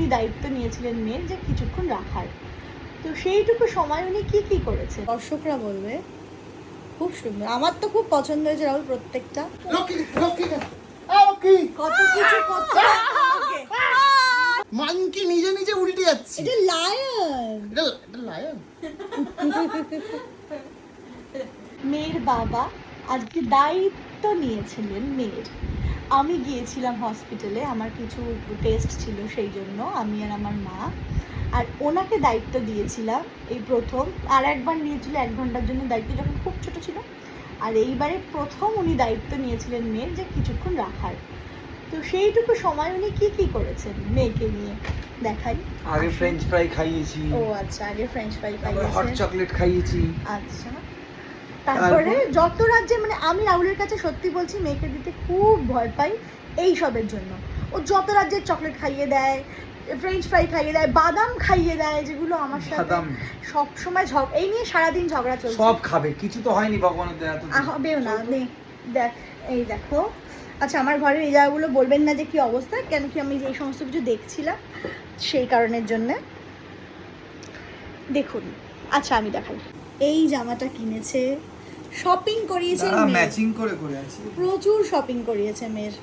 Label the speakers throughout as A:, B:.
A: উনি দায়িত্ব নিয়েছিলেন মেয়ের যে কিছুক্ষণ রাখার। তো সেইটুকু সময় উনি কি কি করেছে দর্শকরা বলবে। খুব সুন্দর, আমার তো খুব পছন্দ হয়েছে রাহুল প্রত্যেকটা। কত কিছু করছে
B: মানকি নিজে নিজে উল্টে যাচ্ছে।
A: এটা লায়ন।
B: এটা লায়ন।
A: মেয়ের বাবা আজকে দায়িত্ব নিয়েছিলেন মেয়ের। আমি গিয়েছিলাম হসপিটালে, আমার কিছু টেস্ট ছিল, সেই জন্য আমি আর আমার মা, আর ওনাকে দায়িত্ব দিয়েছিলাম এই প্রথম। আর একবার নিয়েছিল 1 ঘন্টার জন্য দায়িত্ব, যখন খুব ছোট ছিল। আর এইবারে প্রথম উনি দায়িত্ব নিয়েছিলেন মেয়ের যে কিছুক্ষণ রাখার। তো সেইটুকু সময় উনি কি কি করেছেন মেয়েকে নিয়ে দেখাই।
C: আগে ফ্রেঞ্চ ফ্রাই খাইয়েছি।
A: ও আচ্ছা, আগে ফ্রেঞ্চ ফ্রাই
C: তারপরে হট
A: খাইয়েছেন।
C: চকলেট খাইয়েছি।
A: আচ্ছা, তারপরে যত রাজ্যে, মানে আমি রাহুলের কাছে সত্যি বলছি মেয়েকে দিতে খুব ভয় পাই এই সবের জন্য। ও যত রাজ্যের চকলেট খাইয়ে দেয়, ফ্রেঞ্চ ফ্রাই খাইয়ে দেয়, বাদাম খাইয়ে দেয়, যেগুলো আমার সাথে সব সময় এই নিয়ে সারাদিন ঝগড়া চলছে।
C: সব খাবে, কিছু তো হয়নি ভগবানের দয়া তো।
A: হবেও না, দেখ এই দেখো। আচ্ছা, আমার ঘরের এই জায়গাগুলো বলবেন না যে কি অবস্থা, কেন কি আমি এই সমস্ত কিছু দেখছিলাম সেই কারণের জন্যে। দেখুন, আচ্ছা আমি দেখাই। এই জামাটা কিনেছে, শপিং করিয়েছে,
C: ম্যাচিং করে করে আছে,
A: প্রচুর শপিং করিয়েছে মেয়ের।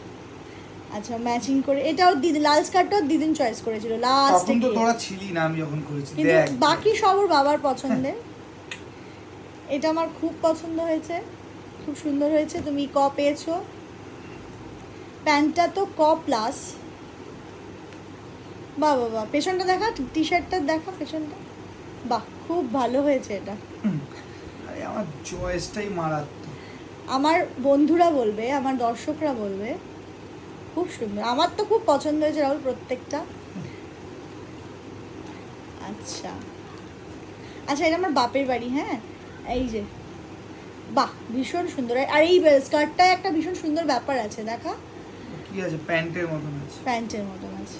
A: আচ্ছা, ম্যাচিং করে এটাও দিদি, লাল স্কার্টটাও দিদিন চয়েস করেছিল লাস্টে।
C: তখন তো তোরা ছিলি না আমি যখন করেছি।
A: কিন্তু
C: দেখ
A: বাকি সব ওর বাবার পছন্দের। এটা আমার খুব পছন্দ হয়েছে, খুব সুন্দর হয়েছে। তুমি ক পেয়েছো, প্যান্টটা তো ক প্লাস। বাহ বাহ বাহ, পেছনটা দেখা, টি শার্টটা দেখা পেছনটা, বাহ খুব ভালো হয়েছে এটা।
C: আরে আমার চয়েসটাই মারাত্মক।
A: আমার বন্ধুরা বলবে, আমার দর্শকরা বলবে খুব সুন্দর, আমার তো খুব পছন্দ হয়েছে রাহুল প্রত্যেকটা। আচ্ছা আচ্ছা, এটা আমার বাপের বাড়ি। হ্যাঁ, এই যে বাহ ভীষণ সুন্দর। আর এই স্কার্টটায় একটা ভীষণ সুন্দর ব্যাপার আছে, দেখা
C: কি আছে, প্যান্টের মতন আছে,
A: প্যান্টের মতন আছে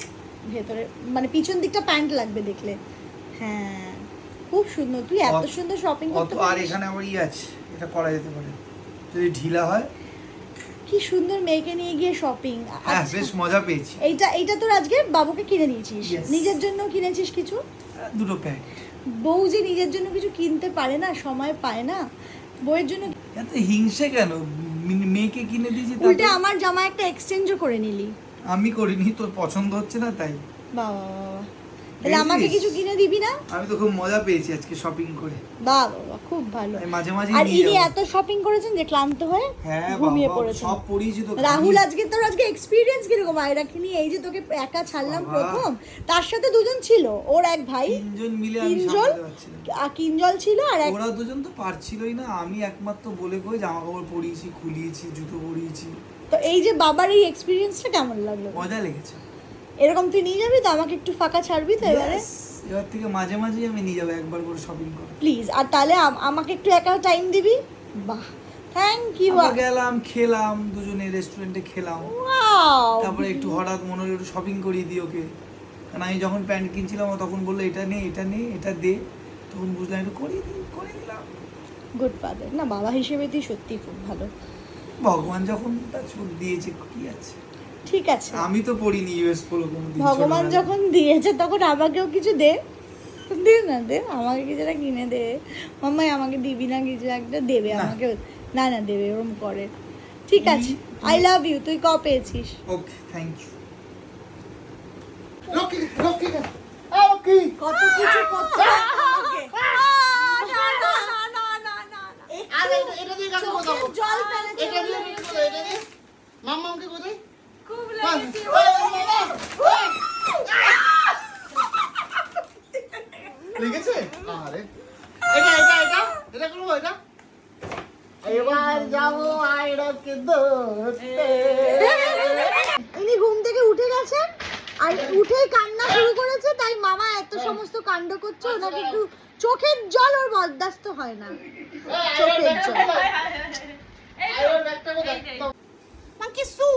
A: ভেতরে, মানে পিছন দিকটা প্যান্ট লাগবে দেখলে। হ্যাঁ খুব সুন্দর, তুই এত সুন্দর শপিং করতে
C: আর
A: পারিস।
C: এখানে আবার আছে, এটা করা যেতে পারে যদি ঢিলা হয়।
A: কি সুন্দর মেয়েকে নিয়ে গিয়ে শপিং।
C: হ্যাঁ, বেশ মজা পেয়েছি।
A: এইটা তোর আজকে বাবুকে কিনে দিয়েছিস, নিজের জন্য কিনেছিস কিছু?
C: দুটো প্যান্ট।
A: বউ যে নিজের জন্য কিছু কিনতে পারে না, সময় পায় না, বউয়ের জন্য।
C: এত হিংসে কেন? মেয়েকে কিনে দিয়েছি,
A: উল্টে আমার জামা একটা এক্সচেঞ্জও করে নিলি।
C: আমি করিনি, তোর পছন্দ হচ্ছে না তাই।
A: বাবা, তাহলে আমাকে কিছু কিনে দিবি না?
C: আমি তো খুব মজা পেয়েছি আজকে শপিং করে।
A: বাবা খুব ভালো।
C: মাঝে মাঝে
A: আর ইনি এত শপিং করেছেন যে ক্লান্ত হয়ে ঘুমিয়ে পড়েছেন।
C: সব পড়িয়েছি তো।
A: রাহুল তোর আজকে এক্সপিরিয়েন্স কিরকম আয়রাকে নিয়ে? এই যে তোকে একা ছাড়লাম প্রথম, তার সাথে দুজন ছিল, ওর এক ভাই,
C: তিনজন মিলে আমি সামলাতে পারছিলাম।
A: কিঞ্জল ছিল, আর
C: ওরা দুজন তো পারছিলই না, আমি একমাত্র বলে কই জামা কাপড় পরিয়েছি, খুলিয়েছি, জুতো পরিয়েছি।
A: তো এই যে বাবার এই এক্সপিরিয়েন্সটা কেমন লাগলো?
C: মজা লেগেছে।
A: এরকম তুই নিয়ে যাবি তো, আমাকে একটু ফাঁকা ছাড়বি তো এবারে?
C: এবার থেকে মাঝে মাঝে আমি নিয়ে যাবো একবার করে শপিং করে,
A: প্লিজ। আর তাহলে আমাকে একটু একা টাইম দিবি? বাহ, থ্যাংক ইউ।
C: গেলাম, খেলাম, দুজনে রেস্টুরেন্টে খেলাম,
A: ওয়াও।
C: তারপরে একটু হঠাৎ মনে হলো একটু শপিং করিয়ে দিই ওকে, কারণ আমি যখন প্যান্ট কিনছিলাম ও তখন বললো এটা নে এটা নে এটা দে, তখন বুঝলাম একটু করিয়ে দিলাম।
A: গুড ফাদার না, বাবা হিসেবে তুই সত্যি খুব ভালো।
C: ভগবান যখন তার চোখ দিয়েছে কি আছে,
A: ঠিক আছে।
C: আমি তো পড়িনি ইউএস পোলো কোনোদিন।
A: ভগবান যখন দিয়েছে তখন আমাকেও কিছু দে, দে না, দে আমাকে কিছুটা কিনে দে। মাম্মাই আমাকে দিবি না কিছু একটা? দেবে আমাকে, না না দেবে, ওরকম করে। ঠিক আছে, আই লাভ ইউ। তুই ক পেয়েছিস?
C: ওকে, থ্যাংক ইউ।
A: কত কিছু করছে জল ফেলেছে।
B: মাম্মাকে কোথায়?
A: খুব লেগেছে।
B: লেগেছে? আরে এটা এটা এটা এটা করবো, এটা এবার যাবো আয়রাকে ধরতে।
A: ইনি ঘুম থেকে উঠে গেছেন, আর উঠেই কান্না শুরু করেছে, তাই মামা এত সমস্ত কাণ্ড করছে। ওনাকে একটু চোখের জল ওর বরদাস্ত হয় না, চোখের জল। মাঙ্কি সু,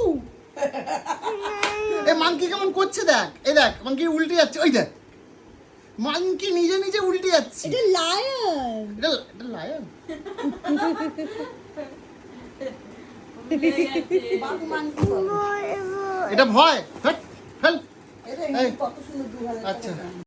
B: এ মাঙ্কি কেমন করছে দেখ, এই দেখ মাঙ্কি উল্টে যাচ্ছে, ওই দেখ মাঙ্কি নিজে নিজে উল্টে যাচ্ছে।
A: এটা লায়ন।
B: এটা লায়ন। এটা ভয়, ফেল। এই,
A: কত সুন্দর 2000 টাকা
B: আচ্ছা।
A: দাম।